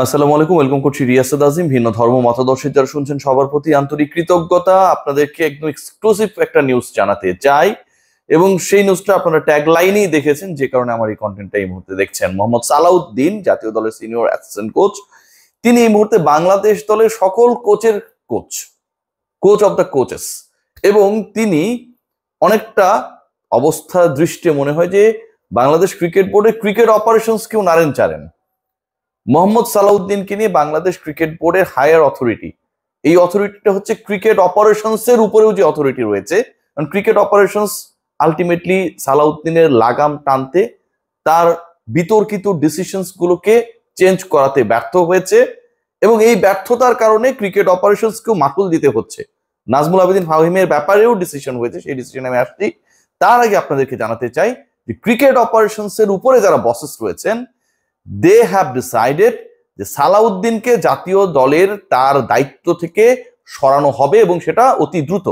আসসালামু আলাইকুম, ওয়েলকাম করছি রিয়াসাদ আজিম। ভিন্ন ধর্ম মতাদর্শের যারা শুনছেন সবার প্রতি আন্তরিক কৃতজ্ঞতা। আপনাদেরকে একদম এক্সক্লুসিভ একটা নিউজ জানাতে চাই এবং সেই নিউজটা আপনারা ট্যাগ লাইনেই দেখেছেন, যে কারণে আমার এই কন্টেন্টটা এই মুহূর্তে দেখছেন। মোহাম্মদ সালাউদ্দিন, জাতীয় দলের সিনিয়র অ্যাসিস্ট্যান্ট কোচ, তিনি এই মুহূর্তে বাংলাদেশ দলের সকল কোচের coach, coach of the coaches, এবং তিনি অনেকটা অবস্থা দৃষ্টে মনে হয় যে বাংলাদেশ ক্রিকেট বোর্ডের ক্রিকেট অপারেশনস কেউ নাড়েন চাড়েন। মোহাম্মদ সালাউদ্দিনকে নিয়ে বাংলাদেশ ক্রিকেট বোর্ডের হায়ার অথরিটি, এই অথরিটিটা হচ্ছে ক্রিকেট অপারেশনস এর উপরেও যে অথরিটি রয়েছে, কারণ ক্রিকেট অপারেশনস আলটিমেটলি সালাউদ্দিনের লাগাম টানতে, তার বিতর্কিত ডিসিশনস গুলোকে চেঞ্জ করাতে ব্যর্থ হয়েছে এবং এই ব্যর্থতার কারণে ক্রিকেট অপারেশনসকেও মাটুল দিতে হচ্ছে। নাজমুল আবেদিন ফাহিমের ব্যাপারেও ডিসিশন হয়েছে, সেই ডিসিশনে আমি আসছি। তার আগে আপনাদেরকে জানাতে চাই যে ক্রিকেট অপারেশনস এর উপরে যারা বসেস রয়েছেন, দে হ্যাভ ডিসাইডেড যে সালাউদ্দিনকে জাতীয় দলের তার দায়িত্ব থেকে সরানো হবে এবং সেটা অতি দ্রুত।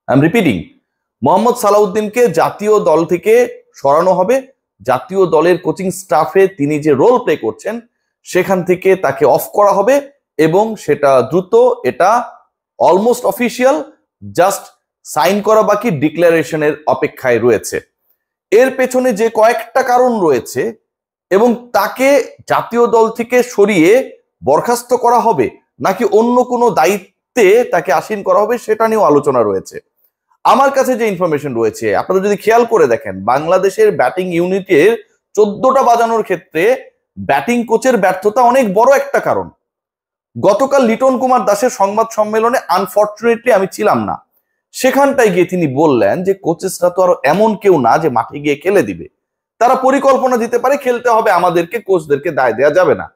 আই এম রিপিটিং, মোহাম্মদ সালাউদ্দিনকে জাতীয় দল থেকে সরানো হবে। জাতীয় দলের কোচিং স্টাফে তিনি যে রোল প্লে করছেন সেখান থেকে তাকে অফ করা হবে এবং সেটা দ্রুত। এটা অলমোস্ট অফিসিয়াল, জাস্ট সাইন করা বাকি, ডিক্লারেশনের অপেক্ষায় রয়েছে। এর পেছনে যে কয়েকটা কারণ রয়েছে এবং তাকে জাতীয় দল থেকে সরিয়ে বরখাস্ত করা হবে নাকি অন্য কোনো দায়িত্বে তাকে আসীন করা হবে, সেটা নিয়েও আলোচনা রয়েছে। আমার কাছে যে ইনফরমেশন রয়েছে, আপনারা যদি খেয়াল করে দেখেন, বাংলাদেশের ব্যাটিং ইউনিটের 14টা বাজানোর ক্ষেত্রে ব্যাটিং কোচের ব্যর্থতা অনেক বড় একটা কারণ। গতকাল লিটন কুমার দাসের সংবাদ সম্মেলনে আনফর্চুনেটলি আমি ছিলাম না, সেখানটায় গিয়ে তিনি বললেন যে কোচেসরা তো আর এমন কেউ না যে মাঠে গিয়ে খেলে দিবে, তারা পরিকল্পনা দিতে পারে, খেলতে হবে আমাদেরকে, কোচদেরকে দায় দেয়া যাবে না।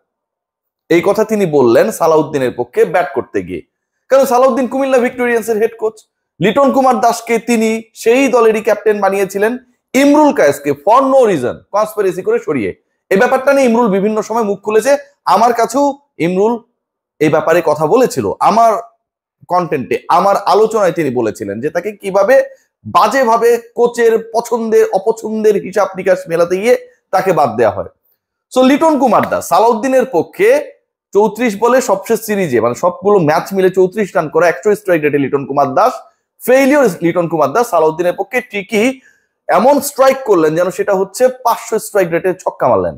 এই কথা তিনি বললেন সালাউদ্দিনের পক্ষে ব্যাট করতে গিয়ে, কারণ সালাউদ্দিন কুমিল্লা ভিক্টোরিয়ান্সের হেড কোচ। লিটন কুমার দাসকে তিনি সেই দলেরই ক্যাপ্টেন বানিয়েছিলেন, ইমরুল কায়েসকে ফর নো রিজন কনস্পিরেসি করে সরিয়ে। এই ব্যাপারটা নিয়ে ইমরুল বিভিন্ন সময় মুখ খুলেছে, আমার কাছেও ইমরুল এই ব্যাপারে কথা বলেছিল। আমার কন্টেন্টে, আমার আলোচনায় তিনি বলেছিলেন যে তাকে কিভাবে বাজেভাবে কোচের পছন্দের অপছন্দের হিসাব নিকাশ মেলাতে গিয়ে তাকে বাদ দেওয়া হয়। সো লিটন কুমার দাস সালাউদ্দিনের পক্ষে 34 বলে সবশেষ সিরিজে, মানে সবগুলো ম্যাচ মিলে 34 রান করে 100 স্ট্রাইক রেটে লিটন কুমার দাস, ফেইলিওর লিটন কুমার দাস সালাউদ্দিনের পক্ষে ঠিকই এমন স্ট্রাইক করলেন যেন সেটা হচ্ছে 500 স্ট্রাইক রেটে ছক্কা মারলেন।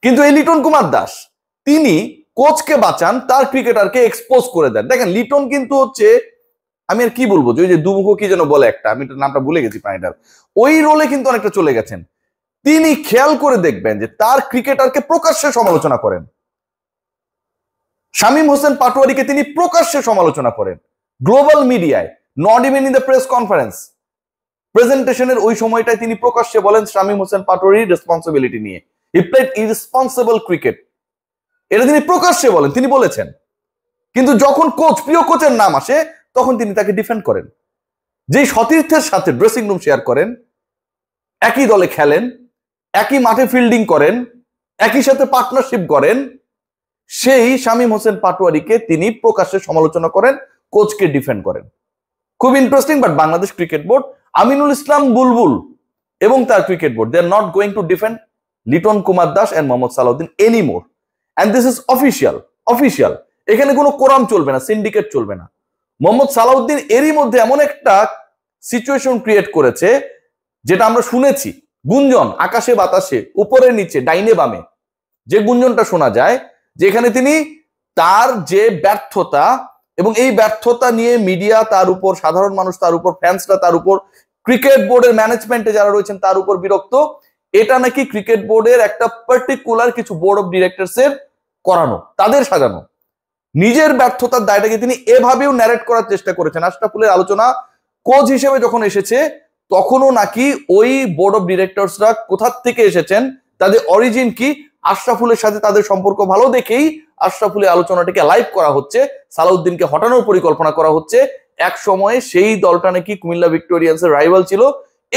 কিন্তু এই লিটন কুমার দাস তিনি কোচকে বাঁচান, তার ক্রিকেটারকে এক্সপোজ করে দেন। দেখেন লিটন কিন্তু হচ্ছে, আমি আর কি বলবো, যে ওই যে দুমুখ কি যেন বলে একটা, আমি নামটা ভুলে গেছি প্রাণীটার, ওই রোলে কিন্তু অনেকটা চলে গেছেন। তিনি খেয়াল করে দেখবেন যে তার ক্রিকেটারকে প্রকাশ্যে সমালোচনা করেন। শামীম হোসেন পাটোয়ারিকে তিনি প্রকাশ্যে সমালোচনা করেন গ্লোবাল মিডিয়ায়, not even in the press conference প্রেজেন্টেশনের ওই সময়টায় তিনি প্রকাশ্যে বলেন শামীম হোসেন পাটোয়ারির রেসপন্সিবিলিটি নিয়ে, হি প্লেড ইররেসপন্সিবল ক্রিকেট, এটা তিনি প্রকাশ্যে বলেন, তিনি বলেছেন। কিন্তু যখন কোচ, প্রিয় কোচের নাম আসে, তখন তিনি তাকে ডিফেন্ড করেন। যেই সতীর্থের সাথে ড্রেসিং রুম শেয়ার করেন, একই দলে খেলেন, একই মাঠে ফিল্ডিং করেন, একই সাথে পার্টনারশিপ করেন, সেই শামীম হোসেন পাটোয়ারিকে তিনি প্রকাশ্যে সমালোচনা করেন, কোচকে ডিফেন্ড করেন। খুব interesting. But Bangladesh cricket board, Aminul Islam Bulbul এবং তার cricket board, they are not going to defend Liton Kumar Das and Mohammad Salauddin anymore, and this is official. এখানে কোনো কোরাম চলবে না, সিন্ডিকেট চলবে না। মোহাম্মদ সালাউদ্দিন এরই মধ্যে এমন একটা সিচুয়েশন ক্রিয়েট করেছে, যেটা আমরা শুনেছি, গুঞ্জন আকাশে বাতাসে, উপরে নিচে, ডাইনে বামে, যে গুঞ্জনটা শোনা যায়, যেখানে তিনি তার যে ব্যর্থতা এবং এই ব্যর্থতা নিয়ে মিডিয়া তার উপর, সাধারণ মানুষ তার উপর, ফ্যান্সরা তার উপর, ক্রিকেট বোর্ডের ম্যানেজমেন্টে যারা রয়েছেন তার উপর বিরক্ত, এটা নাকি ক্রিকেট বোর্ডের একটা পার্টিকুলার কিছু বোর্ড অফ ডিরেক্টরস এর করানো, তাদের সাজানো। নিজের ব্যর্থতার দায়টাকে তিনি এভাবেও ন্যারেট করার চেষ্টা করেছেন। আশরাফুলের আলোচনা কোচ হিসেবে যখন এসেছে, তখনও নাকি ওই বোর্ড অফ ডিরেক্টরসরা কোথা থেকে এসেছেন, তাদের অরিজিন কি, আশরাফুলের সাথে তাদের সম্পর্ক ভালো দেখেই আশরাফুলের আলোচনাটাকে লাইভ করা হচ্ছে, সালাউদ্দিনকে হটানোর পরিকল্পনা করা হচ্ছে। এক সময়ে সেই দলটা নাকি কুমিল্লা ভিক্টোরিয়ান্সের রাইভাল ছিল,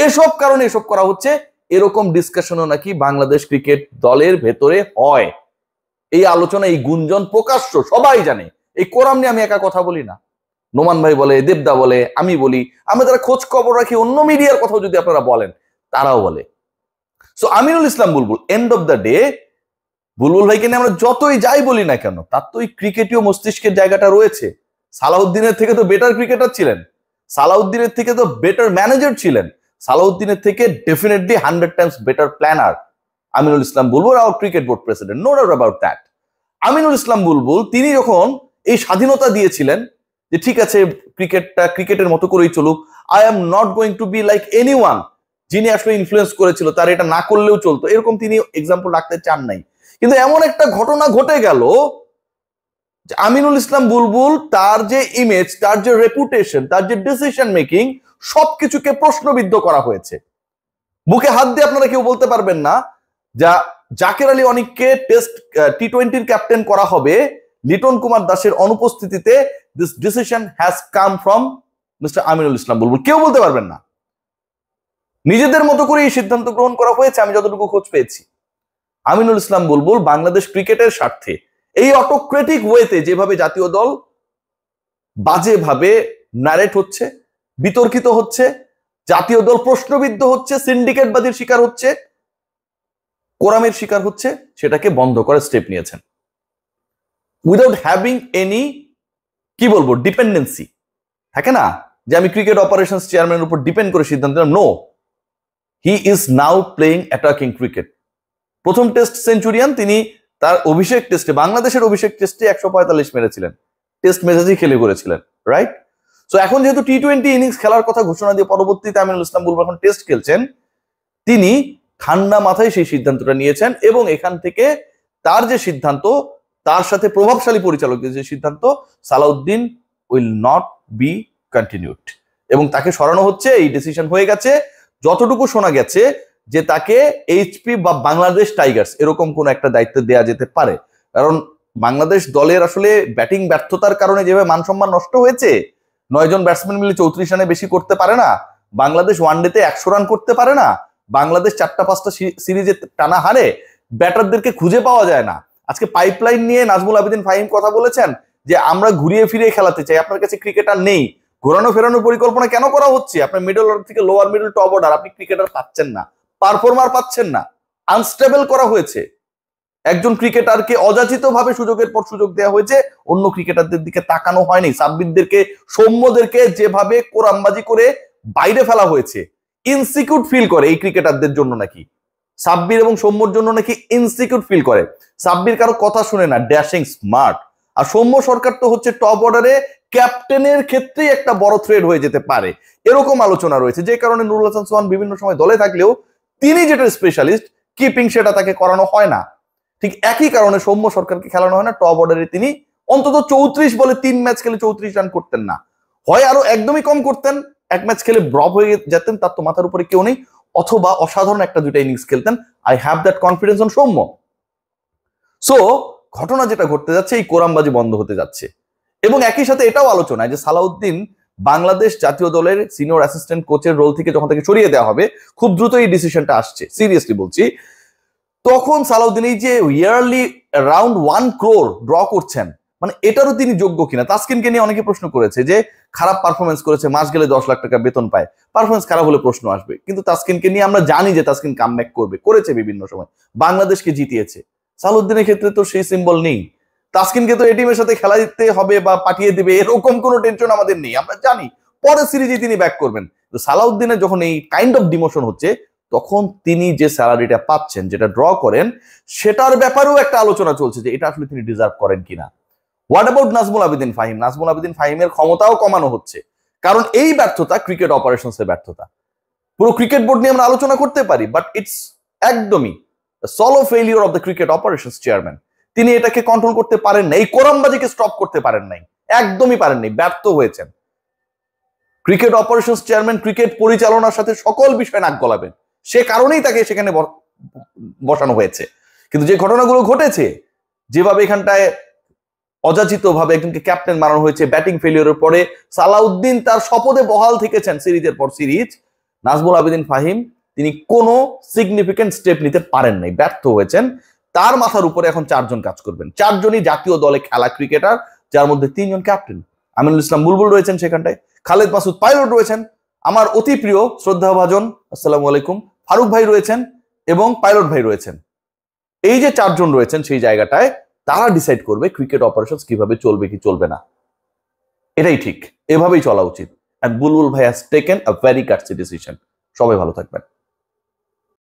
এসব কারণে এসব করা হচ্ছে, এরকম ডিসকাশনও নাকি বাংলাদেশ ক্রিকেট দলের ভেতরে হয়। এই আলোচনা, এই গুঞ্জন প্রকাশ্য, সবাই জানে। এই কোরাম নিয়ে আমি একা কথা বলি না, নোমান ভাই বলে, দেবদা বলে, আমি বলি, আমরা যারা খোঁজ খবর রাখি, অন্য মিডিয়ার কথাও যদি আপনারা বলেন তারাও বলে। So Aminul Islam Bulbul, end of the day Bulbul ভাইকে নিয়ে আমরা যতই যাই বলি না কেন, তার তো ওই ক্রিকেটীয় মস্তিষ্কের জায়গাটা রয়েছে। সালাউদ্দিনের থেকে তো বেটার ক্রিকেটার ছিলেন, সালাউদ্দিনের থেকে তো বেটার ম্যানেজার ছিলেন, সালাউদ্দিনের থেকে definitely 100 times better planner Aminul Islam Bulbul, our cricket board president, no doubt about that. Aminul Islam Bulbul তিনি যখন এই স্বাধীনতা দিয়েছিলেন যে ঠিক আছে ক্রিকেটটা ক্রিকেটের মতো করেই চলুক, I am not going two be like anyone, যিনি আসলে ইনফ্লুয়েন্স করেছিল তার এটা না করলেও চলতো, এরকম তিনি এক্সাম্পল রাখতে চান নাই। কিন্তু এমন একটা ঘটনা ঘটে গেল যে আমিনুল ইসলাম বুলবুল তার যে ইমেজ, তার যে রেপুটেশন, তার যে ডিসিশন মেকিং, সবকিছুকে প্রশ্নবিদ্ধ করা হয়েছে। বুকে হাত দিয়ে আপনারা কেউ বলতে পারবেন না যা জাকের আলী অনিককে টেস্ট টি-20 ক্যাপ্টেন করা হবে লিটন কুমার দাসের অনুপস্থিতিতে, this decision has come from mister Aminul Islam Bulbul, কেউ বলতে পারবেন না। নিজেদের মতো করে এই সিদ্ধান্ত গ্রহণ করা হয়েছে, আমি যতটুকু খোঁজ পেয়েছি। আমিনুল ইসলাম বুলবুল বাংলাদেশ ক্রিকেটের স্বার্থে এই অটোক্রেটিক ওয়েতে যেভাবে জাতীয় দল বাজেভাবে ন্যারেট হচ্ছে, বিতর্কিত হচ্ছে, জাতীয় দল প্রশ্নবিদ্ধ হচ্ছে, সিন্ডিকেটবাদীর শিকার হচ্ছে, কোরামের শিকার হচ্ছে, সেটাকে বন্ধ করার স্টেপ নিয়েছেন উইদাউট হ্যাভিং এনি কি বলবো ডিপেন্ডেন্সি। থাকে না যে আমি ক্রিকেট অপারেশনস চেয়ারম্যানের উপর ডিপেন্ড করে সিদ্ধান্ত নিলাম, no, he is now playing attacking cricket. প্রথম টেস্ট সেঞ্চুরিয়ান তিনি, তার অভিষেক টেস্টে, বাংলাদেশের অভিষেক টেস্টে 145 মেরেছিলেন, টেস্ট মেজাজই খেলে করেছিলেন, রাইট? সো এখন যেহেতু টি-20 ইনিংস খেলার কথা ঘোষণা দিয়ে পরবর্তীতে আমিনুল ইসলাম বুলবুল এখন টেস্ট খেলছেন, তিনি ঠান্ডা মাথায় সেই সিদ্ধান্তটা নিয়েছেন এবং এখান থেকে তার যে সিদ্ধান্ত, তার সাথে প্রভাবশালী পরিচালকদের যে সিদ্ধান্ত, Salahuddin will not be continued এবং তাকে সরানো হচ্ছে, এই ডিসিশন হয়ে গেছে। যতটুকু শোনা গেছে যে তাকে এইচপি বা বাংলাদেশ টাইগার্স এরকম কোন একটা দায়িত্ব দেয়া যেতে পারে, কারণ বাংলাদেশ দলের আসলে ব্যাটিং ব্যর্থতার কারণে যেভাবে মান সম্মান নষ্ট হয়েছে, 9 জন ব্যাটসম্যান মিলে 34 রানে বেশি করতে পারে না, বাংলাদেশ ওয়ানডেতে 100 রান করতে পারে না, বাংলাদেশ 4টা-5টা সিরিজে টানা হারে, ব্যাটারদেরকে খুঁজে পাওয়া যায় না। আজকে পাইপলাইন নিয়ে নাজমুল আবেদিন ফাহিম কথা বলেছেন যে আমরা ঘুরিয়ে ফিরিয়ে খেলাতে চাই, আপনার কাছে ক্রিকেটার নেই, ঘোরানো ফেরানোর পরিকল্পনা কেন করা হচ্ছে? আপনার মিডল অর্ডার থেকে লোয়ার মিডল টপ অর্ডার আপনি ক্রিকেটার পাচ্ছেন না, পারফর্মার পাচ্ছেন না, আনস্টেবল করা হয়েছে। একজন ক্রিকেটারকে অযাচিত ভাবে সুযোগের পর সুযোগ দেওয়া হয়েছে, অন্য ক্রিকেটারদের দিকে তাকানো হয়নি। সাব্বিরদেরকে, সৌম্যদেরকে যেভাবে কোরামবাজি করে বাইরে ফেলা হয়েছে, ইনসিকিউর ফিল করে এই ক্রিকেটারদের জন্য নাকি, সাব্বির এবং সৌম্যর জন্য নাকি ইনসিকিউর ফিল করে। সাব্বির কারো কথা শুনে না, ড্যাশিং স্মার্ট, আর সৌম্য সরকার তো হচ্ছে টপ অর্ডারে ক্যাপ্টেনের ক্ষেত্রেই একটা বড় থ্রেড হয়ে যেতে পারে, এরকম আলোচনা রয়েছে। যে কারণে নুরুল হাসান সোহান বিভিন্ন সময় দলে থাকলেও তিনি যেটা স্পেশালিস্ট কিপিং, সেটা তাকে করানো হয় না। ঠিক একই কারণে সৌম্য সরকারকে খেলানো হয় না, টপ অর্ডারে তিনি অন্তত 34 বলে 3 ম্যাচ খেলে 34 রান করতেন না, হয় আরো একদমই কম করতেন, এক ম্যাচ খেলে ড্রপ হয়ে যেতেন, তার তো মাথার উপরে কেউ নেই, অথবা অসাধারণ 1-2টা ইনিংস খেলতেন। I have that confidence on Soumya. So ঘটনা যেটা ঘটতে যাচ্ছে, এই কোরামবাজি বন্ধ হতে যাচ্ছে এবং একই সাথে এটাও আলোচনায় যে সালাউদ্দিন বাংলাদেশ জাতীয় দলের সিনিয়র অ্যাসিস্ট্যান্ট কোচের রোল থেকে যখন তাকে সরিয়ে দেওয়া হবে, খুব দ্রুত এই ডিসিশনটা আসছে, সিরিয়াসলি বলছি, তখন সালাউদ্দিন এই যে ইয়ারলি অ্যারাউন্ড 1 crore ড্র করছেন, মানে এটারও তিনি যোগ্য কিনা। তাসকিনকে নিয়ে অনেকে প্রশ্ন করেছে যে খারাপ পারফরমেন্স করেছে, মাস গেলে 10 লাখ টাকা বেতন পায়, পারফরমেন্স খারাপ হলে প্রশ্ন আসবে, কিন্তু তাসকিনকে নিয়ে আমরা জানি যে তাসকিন কামব্যাক করবে, করেছে বিভিন্ন সময়, বাংলাদেশকে জিতিয়েছে। সালাউদ্দিনের ক্ষেত্রে তো সেই সিম্বল নেই, তাসকিনকে তো এই টিমের সাথে খেলা দিতে হবে বা পাঠিয়ে দিবে এরকম কোনো টেনশন আমাদের নেই, আমরা জানি পরের সিরিজে তিনি ব্যাক করবেন। তো সালাউদ্দিনের যখন এই কাইন্ড অফ ডিমোশন হচ্ছে, তখন তিনি যে স্যালারিটা পাচ্ছেন, যেটা ড্র করেন, সেটার ব্যাপারেও একটা আলোচনা চলছে যে এটা আসলে তিনি ডিজার্ভ করেন কিনা। What about Nazmul Abedin Fahim? নাজমুল আবেদিন ফাহিমের ক্ষমতাও কমানো হচ্ছে, কারণ এই ব্যর্থতা ক্রিকেট অপারেশনসের ব্যর্থতা। পুরো ক্রিকেট বোর্ড নিয়ে আমরা আলোচনা করতে পারি, বাট ইটস একদমই solo failure of the cricket operations chairman. তিনি এটাকে কন্ট্রোল করতে পারেন না, এই কোরামবাজিকে স্টপ করতে পারেন নাই, একদমই পারেন নাই, ব্যর্থ হয়েছেন। ক্রিকেট অপারেশনস চেয়ারম্যান ক্রিকেট পরিচালনার সাথে সকল বিষয়ে নাক গলাবেন, সে কারণেই তাকে সেখানে বসানো হয়েছে। কিন্তু যে ঘটনাগুলো ঘটেছে, যেভাবে এখানটায় অযাচিত ভাবে একজনকে ক্যাপ্টেন বানানো হয়েছে ব্যাটিং ফেলিওরের পরে, সালাউদ্দিন তার শপথে বহাল থেকেছেন সিরিজের পর সিরিজ, নাজমুল আবেদিন ফাহিম তিনি কোনো সিগনিফিকেন্ট স্টেপ নিতে পারেন নাই, ব্যর্থ হয়েছেন। তার মাথার উপরে এখন 4 জন কাজ করবেন, 4 জনই জাতীয় দলে খেলা ক্রিকেটার, যার মধ্যে 3 জন ক্যাপ্টেন। আমিনুল ইসলাম বুলবুল রয়েছেন সেখানটায়, খালেদ মাসুদ পাইলট রয়েছেন, আমার অতি প্রিয় শ্রদ্ধাভাজন আসসালামু আলাইকুম ফারুক ভাই রয়েছেন, এবং পাইলট ভাই রয়েছেন। এই যে 4 জন রয়েছেন সেই জায়গাটায় তারা ডিসাইড করবে ক্রিকেট অপারেশনস কিভাবে চলবে কি চলবে না। এটাই ঠিক, এভাবেই চলা উচিত। And বুলবুল ভাই has taken a very gutsy decision. সবাই ভালো থাকবেন।